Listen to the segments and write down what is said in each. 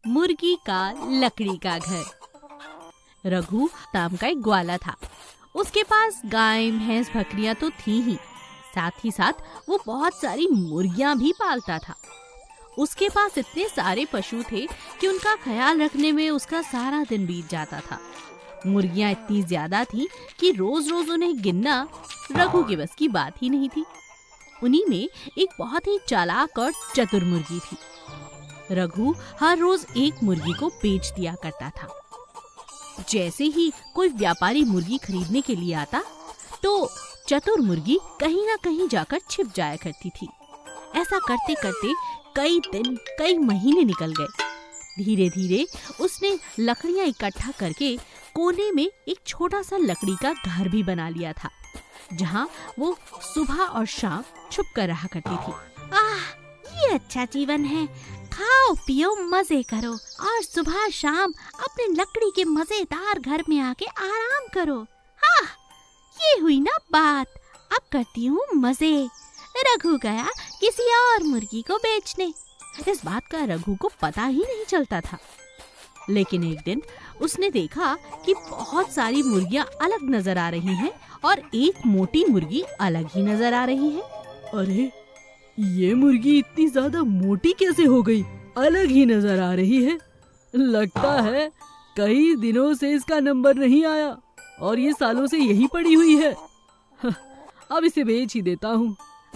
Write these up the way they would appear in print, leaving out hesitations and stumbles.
मुर्गी का लकड़ी का घर। रघु नाम का एक ग्वाला था। उसके पास गाय, भैंस, बकरियां तो थी ही, साथ ही साथ वो बहुत सारी मुर्गियां भी पालता था। उसके पास इतने सारे पशु थे कि उनका ख्याल रखने में उसका सारा दिन बीत जाता था। मुर्गियां इतनी ज्यादा थी कि रोज रोज उन्हें गिनना रघु के बस की बात ही नहीं थी। उन्हीं में एक बहुत ही चालाक और चतुर मुर्गी थी। रघु हर रोज एक मुर्गी को बेच दिया करता था। जैसे ही कोई व्यापारी मुर्गी खरीदने के लिए आता तो चतुर मुर्गी कहीं ना कहीं जाकर छिप जाया करती थी। ऐसा करते करते कई दिन, कई महीने निकल गए। धीरे धीरे उसने लकड़ियां इकट्ठा करके कोने में एक छोटा सा लकड़ी का घर भी बना लिया था, जहां वो सुबह और शाम छुप कर रहा करती थी। ये अच्छा जीवन है, खाओ पियो मजे करो और सुबह शाम अपने लकड़ी के मजेदार घर में आके आराम करो। ये हुई ना बात, अब करती हूँ मजे। रघु गया किसी और मुर्गी को बेचने। इस बात का रघु को पता ही नहीं चलता था। लेकिन एक दिन उसने देखा कि बहुत सारी मुर्गियां अलग नजर आ रही हैं और एक मोटी मुर्गी अलग ही नजर आ रही है। अरे, ये मुर्गी इतनी ज्यादा मोटी कैसे हो गई? अलग ही नजर आ रही है। लगता है कई दिनों से इसका नंबर नहीं आया और ये सालों से यही पड़ी हुई है। अब इसे बेच ही देता हूँ।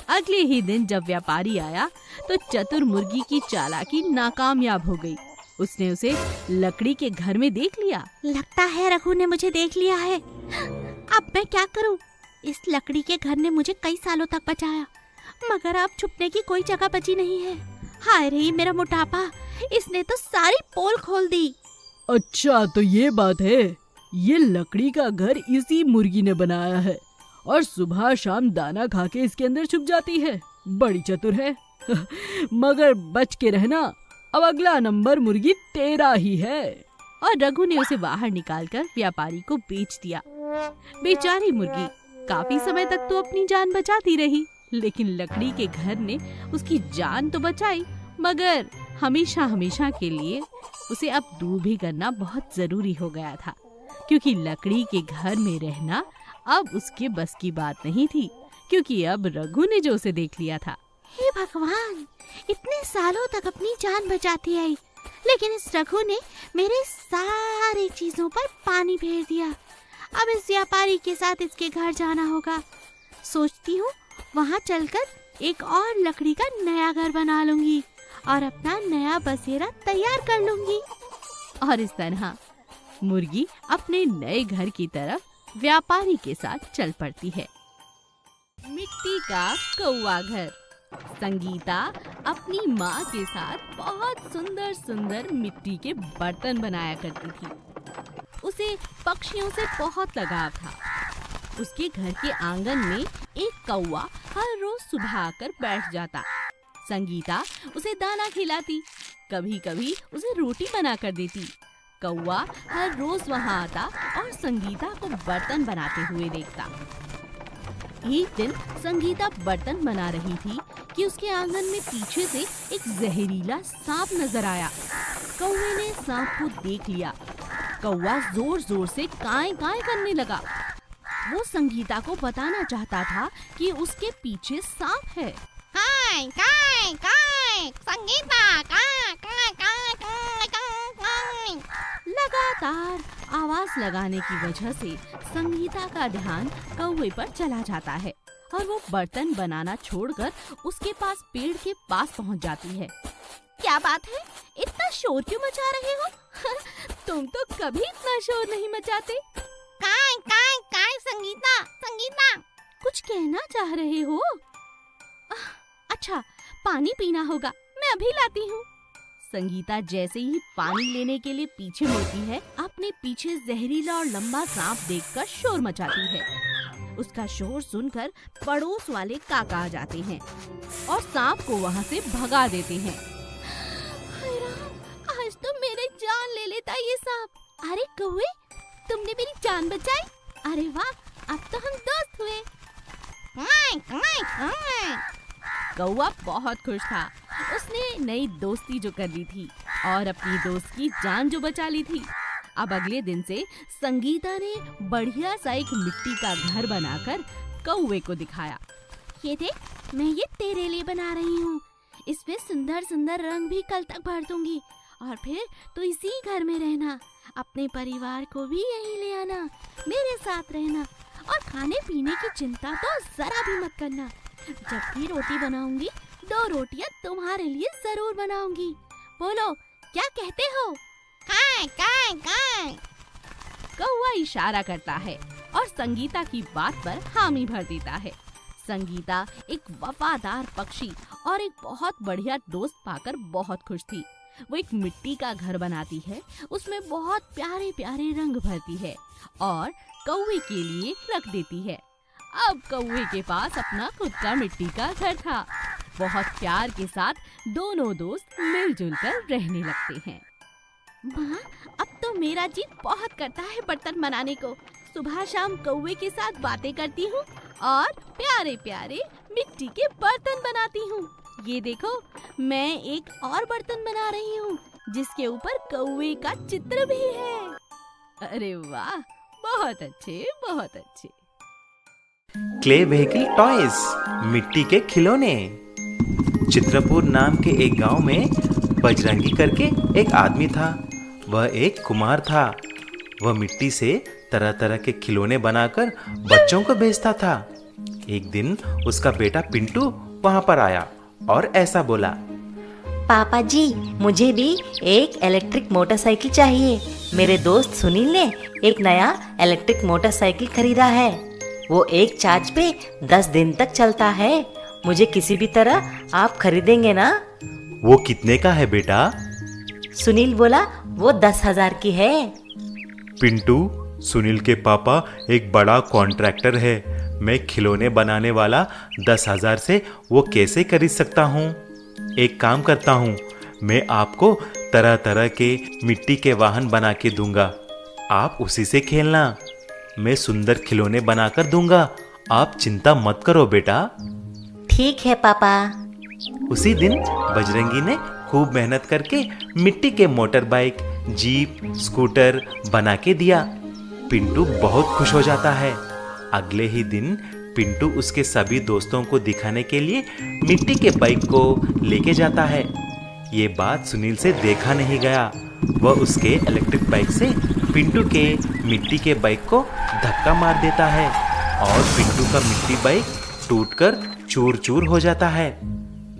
अगले ही दिन जब व्यापारी आया तो चतुर मुर्गी की चालाकी नाकामयाब हो गई। उसने उसे लकड़ी के घर में देख लिया। लगता है रघु ने मुझे देख लिया है। अब मैं क्या करूं? इस लकड़ी के घर ने मुझे कई सालों तक बचाया, मगर अब छुपने की कोई जगह बची नहीं है। हाय रे मेरा मोटापा, इसने तो सारी पोल खोल दी। अच्छा, तो ये बात है। ये लकड़ी का घर इसी मुर्गी ने बनाया है और सुबह शाम दाना खा के इसके अंदर छुप जाती है। बड़ी चतुर है। मगर बच के रहना, अब अगला नंबर मुर्गी तेरा ही है। और रघु ने उसे बाहर निकालकर व्यापारी को बेच दिया। बेचारी मुर्गी काफी समय तक तो अपनी जान बचाती रही, लेकिन लकड़ी के घर ने उसकी जान तो बचाई, मगर हमेशा हमेशा के लिए उसे अब दूर भी करना बहुत जरूरी हो गया था, क्योंकि लकड़ी के घर में रहना अब उसके बस की बात नहीं थी, क्योंकि अब रघु ने जो उसे देख लिया था। हे भगवान, इतने सालों तक अपनी जान बचाती आई, लेकिन इस रघु ने मेरे सारे चीजों पर पानी फेर दिया। अब इस व्यापारी के साथ इसके घर जाना होगा। सोचती हूँ वहाँ चलकर एक और लकड़ी का नया घर बना लूंगी और अपना नया बसेरा तैयार कर लूंगी। और इस तरह मुर्गी अपने नए घर की तरफ व्यापारी के साथ चल पड़ती है। मिट्टी का कौवा घर। संगीता अपनी माँ के साथ बहुत सुंदर सुंदर मिट्टी के बर्तन बनाया करती थी। उसे पक्षियों से बहुत लगाव था। उसके घर के आंगन में एक कौवा हर रोज सुबह आकर बैठ जाता। संगीता उसे दाना खिलाती, कभी कभी उसे रोटी बना कर देती। कौवा हर रोज वहाँ आता और संगीता को बर्तन बनाते हुए देखता। एक दिन संगीता बर्तन बना रही थी कि उसके आंगन में पीछे से एक जहरीला सांप नजर आया। कौवे ने सांप को देख लिया। कौवा जोर जोर से काएं काएं करने लगा। वो संगीता को बताना चाहता था कि उसके पीछे सांप है। काय काय काय संगीता काय काय काय काय काय। लगातार आवाज लगाने की वजह से संगीता का ध्यान कौवे पर चला जाता है और वो बर्तन बनाना छोड़कर उसके पास पेड़ के पास पहुंच जाती है। क्या बात है, इतना शोर क्यों मचा रहे हो? तुम तो कभी इतना शोर नहीं मचाते। काय काय काय संगीता संगीता। कुछ कहना चाह रहे हो? अच्छा, पानी पीना होगा, मैं अभी लाती हूँ। संगीता जैसे ही पानी लेने के लिए पीछे मुड़ती है, अपने पीछे जहरीला और लंबा सांप देखकर शोर मचाती है। उसका शोर सुनकर पड़ोस वाले काका आ जाते हैं और सांप को वहाँ से भगा देते हैं। हाय राम, आज तो मेरी जान ले लेता ये सांप। अरे कौवे, तुमने मेरी जान बचाई। अरे वाह, अब तो हम दोस्त हुए। काय काय काय। कौवा बहुत खुश था। उसने नई दोस्ती जो कर ली थी और अपनी दोस्त की जान जो बचा ली थी। अब अगले दिन से संगीता ने बढ़िया सा एक मिट्टी का घर बनाकर कौवे को दिखाया। ये देख, मैं ये तेरे लिए बना रही हूँ। इसमें सुंदर सुंदर रंग भी कल तक भर दूंगी और फिर तू इसी घर में रहना। अपने परिवार को भी यहीं ले आना, मेरे साथ रहना और खाने पीने की चिंता तो जरा भी मत करना। जब भी रोटी बनाऊंगी 2 रोटियां तुम्हारे लिए जरूर बनाऊंगी। बोलो, क्या कहते हो? काय काय काय। कौवा इशारा करता है और संगीता की बात पर हामी भर देता है। संगीता एक वफादार पक्षी और एक बहुत बढ़िया दोस्त पाकर बहुत खुश थी। वो एक मिट्टी का घर बनाती है, उसमें बहुत प्यारे प्यारे रंग भरती है और कौवे के लिए रख देती है। अब कौवे के पास अपना खुद का मिट्टी का घर था। बहुत प्यार के साथ दोनों दोस्त मिलजुल कर रहने लगते हैं। माँ, अब तो मेरा जी बहुत करता है बर्तन बनाने को। सुबह शाम कौवे के साथ बातें करती हूँ और प्यारे प्यारे मिट्टी के बर्तन बनाती हूँ। ये देखो, मैं एक और बर्तन बना रही हूँ जिसके ऊपर कौवे का चित्र भी है। अरे वाह, बहुत अच्छे, बहुत अच्छे। क्ले व्हीकल टॉयज, मिट्टी के खिलौने। चित्रपुर नाम के एक गांव में बजरंगी करके एक आदमी था। वह एक कुम्हार था। वह मिट्टी से तरह तरह के खिलौने बनाकर बच्चों को बेचता था। एक दिन उसका बेटा पिंटू वहां पर आया और ऐसा बोला, पापा जी, मुझे भी एक इलेक्ट्रिक मोटरसाइकिल चाहिए। मेरे दोस्त सुनील ने एक नया इलेक्ट्रिक मोटरसाइकिल खरीदा है। वो एक चार्ज पे 10 दिन तक चलता है। मुझे किसी भी तरह आप खरीदेंगे ना? वो कितने का है बेटा? सुनील बोला, वो 10,000 की है। पिंटू, सुनील के पापा एक बड़ा कॉन्ट्रैक्टर है। मैं खिलौने बनाने वाला 10,000 से वो कैसे खरीद सकता हूँ? एक काम करता हूँ, मैं आपको तरह तरह के मिट्टी के वाहन बना के दूंगा। आप उसी से खेलना। मैं सुंदर खिलौने बनाकर दूंगा। आप चिंता मत करो बेटा। ठीक है पापा। उसी दिन बजरंगी ने खूब मेहनत करके मिट्टी के मोटर बाइक, जीप, स्कूटर बना के दिया। पिंटू बहुत खुश हो जाता है। अगले ही दिन पिंटू उसके सभी दोस्तों को दिखाने के लिए मिट्टी के बाइक को लेके जाता है। ये बात सुनील से देखा नहीं गया। वह उसके इलेक्ट्रिक बाइक से पिंटू के मिट्टी के बाइक को धक्का मार देता है और पिंटू का मिट्टी बाइक टूटकर चूर चूर हो जाता है।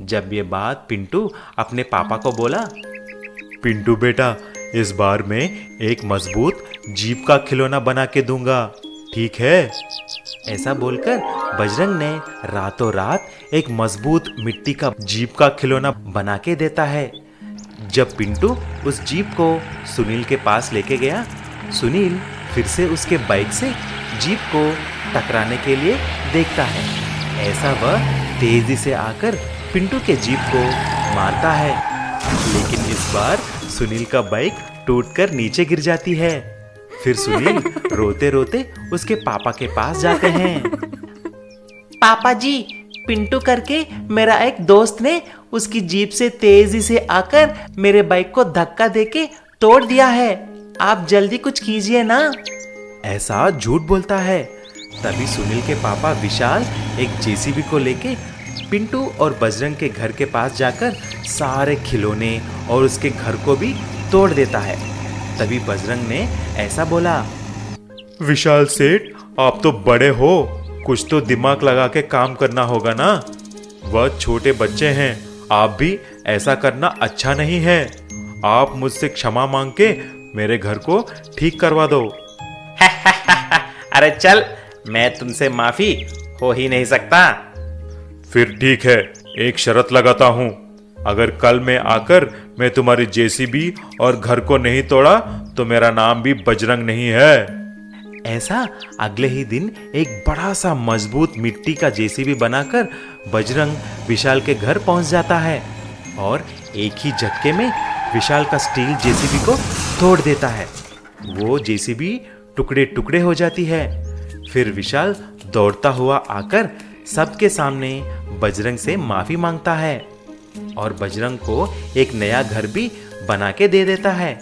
जब ये बात पिंटू अपने पापा को बोला, पिंटू बेटा, इस बार मैं एक मजबूत जीप का खिलौना बना के दूंगा, ठीक है? ऐसा बोलकर बजरंग ने रातों रात एक मजबूत मिट्टी का जीप का खिलौना बना के देता है। जब पिंटू उस जीप को सुनील के पास लेके गया, सुनील फिर से उसके बाइक से जीप को टकराने के लिए देखता है। ऐसा वह तेजी से आकर पिंटू के जीप को मारता है, लेकिन इस बार सुनील का बाइक टूटकर नीचे गिर जाती है। फिर सुनील रोते रोते उसके पापा के पास जाते हैं। पापा जी, पिंटू करके मेरा एक दोस्त ने उसकी जीप से तेजी से आकर मेरे बाइक को धक्का देके तोड़ दिया है। आप जल्दी कुछ कीजिए ना। ऐसा झूठ बोलता है। तभी सुनील के पापा विशाल एक जेसीबी को लेके पिंटू और बजरंग के घर के पास जाकर सारे खिलौने और उसके घर को भी तोड़ देता है। तभी बजरंग ने ऐसा बोला, विशाल सेठ, आप तो बड़े हो, कुछ तो दिमाग लगा के काम करना होगा ना। वह छोटे बच्चे हैं, आप भी ऐसा करना अच्छा नहीं है। आप मुझसे क्षमा मांग के मेरे घर को ठीक करवा दो। अरे चल, मैं तुमसे माफी हो ही नहीं सकता। फिर ठीक है, एक शर्त लगाता हूँ। अगर कल मैं आकर मैं तुम्हारी जेसीबी और घर को नहीं तोड़ा तो मेरा नाम भी बजरंग नहीं है। ऐसा अगले ही दिन एक बड़ा सा मजबूत मिट्टी का जेसीबी बनाकर बजरंग विशाल के घर पहुंच जाता है और एक ही झटके में विशाल का स्टील जेसीबी को तोड़ देता है। वो जेसीबी टुकड़े टुकड़े हो जाती है। फिर विशाल दौड़ता हुआ आकर सबके सामने बजरंग से माफी मांगता है और बजरंग को एक नया घर भी बना के दे देता है।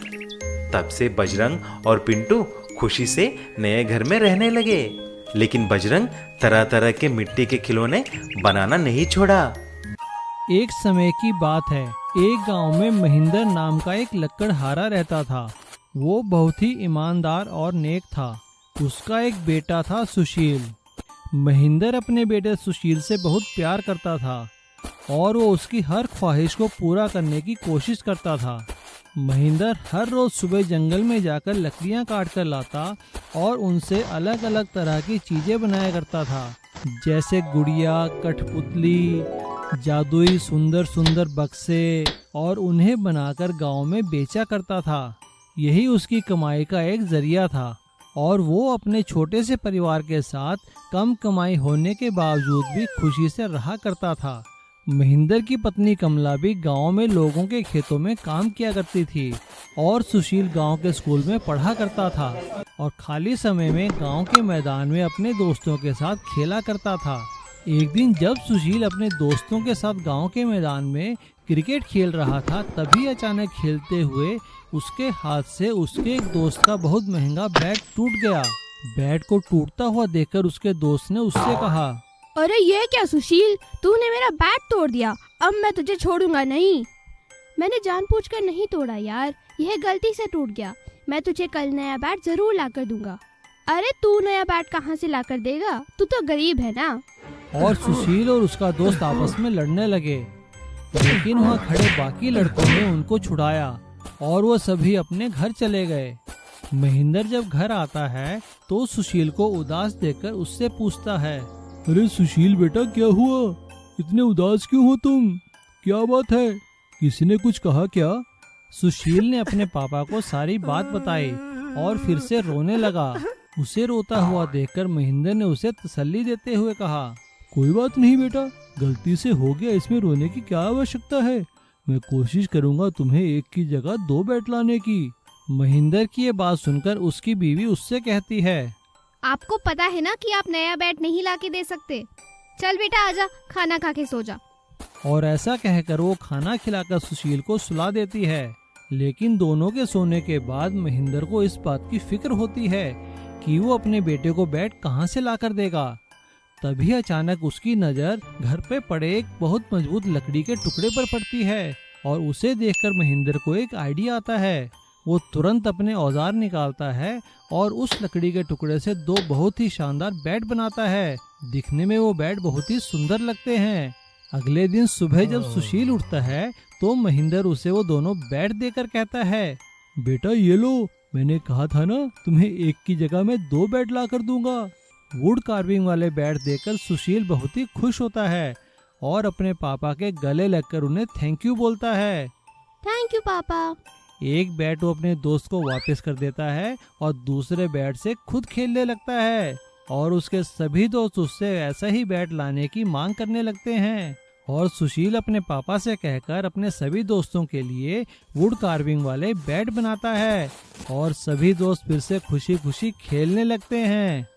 तब से बजरंग और पिंटू खुशी से नए घर में रहने लगे। लेकिन बजरंग तरह तरह के मिट्टी के खिलौने बनाना नहीं छोड़ा। एक समय की बात है, एक गांव में महेंद्र नाम का एक लकड़हारा रहता था। वो बहुत ही ईमानदार और नेक था। उसका एक बेटा था सुशील। महेंद्र अपने बेटे सुशील से बहुत प्यार करता था और वो उसकी हर ख्वाहिश को पूरा करने की कोशिश करता था। महेंद्र हर रोज सुबह जंगल में जाकर लकड़ियां काट कर लाता और उनसे अलग अलग तरह की चीजें बनाया करता था, जैसे गुड़िया, कठपुतली, जादुई सुंदर सुंदर बक्से, और उन्हें बनाकर गांव में बेचा करता था। यही उसकी कमाई का एक जरिया था और वो अपने छोटे से परिवार के साथ कम कमाई होने के बावजूद भी खुशी से रहा करता था। महेंद्र की पत्नी कमला भी गांव में लोगों के खेतों में काम किया करती थी और सुशील गांव के स्कूल में पढ़ा करता था और खाली समय में गांव के मैदान में अपने दोस्तों के साथ खेला करता था। एक दिन जब सुशील अपने दोस्तों के साथ गांव के मैदान में क्रिकेट खेल रहा था, तभी अचानक खेलते हुए उसके हाथ से उसके एक दोस्त का बहुत महंगा बैट टूट गया। बैट को टूटता हुआ देखकर उसके दोस्त ने उससे कहा, अरे ये क्या सुशील, तूने मेरा बैट तोड़ दिया। अब मैं तुझे छोड़ूंगा नहीं। मैंने जानबूझकर नहीं तोड़ा यार, यह गलती से टूट गया। मैं तुझे कल नया बैट जरूर लाकर दूंगा। अरे तू नया बैट कहाँ से लाकर देगा, तू तो गरीब है ना। और सुशील और उसका दोस्त आपस में लड़ने लगे, लेकिन वहाँ खड़े बाकी लड़कों ने उनको छुड़ाया और वो सभी अपने घर चले गए। महेंद्र जब घर आता है तो सुशील को उदास देखकर उससे पूछता है, अरे सुशील बेटा, क्या हुआ? इतने उदास क्यों हो तुम? क्या बात है? किसी ने कुछ कहा क्या? सुशील ने अपने पापा को सारी बात बताई और फिर से रोने लगा। उसे रोता हुआ देखकर महेंद्र ने उसे तसल्ली देते हुए कहा, कोई बात नहीं बेटा, गलती से हो गया, इसमें रोने की क्या आवश्यकता है। मैं कोशिश करूंगा तुम्हें एक की जगह 2 बैट लाने की। महेंद्र की ये बात सुनकर उसकी बीवी उससे कहती है, आपको पता है ना कि आप नया बैट नहीं लाके दे सकते। चल बेटा आजा, खाना खा के सो जा। और ऐसा कहकर वो खाना खिलाकर सुशील को सुला देती है। लेकिन दोनों के सोने के बाद महेंद्र को इस बात की फिक्र होती है कि वो अपने बेटे को बैट कहाँ से लाकर देगा। तभी अचानक उसकी नजर घर पे पड़े एक बहुत मजबूत लकड़ी के टुकड़े पर पड़ती है और उसे देखकर महेंद्र को एक आइडिया आता है। वो तुरंत अपने औजार निकालता है और उस लकड़ी के टुकड़े से 2 बहुत ही शानदार बैट बनाता है। दिखने में वो बैट बहुत ही सुंदर लगते हैं। अगले दिन सुबह जब सुशील उठता है तो महेंद्र उसे वो दोनों बैट देकर कहता है, बेटा ये लो, मैंने कहा था ना तुम्हें एक की जगह मैं 2 बैट ला कर दूंगा। वुड कार्विंग वाले बैट देकर सुशील बहुत ही खुश होता है और अपने पापा के गले लगकर उन्हें थैंक यू बोलता है। थैंक यू पापा। एक बैट वो अपने दोस्त को वापस कर देता है और दूसरे बैट से खुद खेलने लगता है और उसके सभी दोस्त उससे ऐसा ही बैट लाने की मांग करने लगते हैं। और सुशील अपने पापा से कहकर अपने सभी दोस्तों के लिए वुड कार्विंग वाले बैट बनाता है और सभी दोस्त फिर से खुशी खुशी खेलने लगते हैं।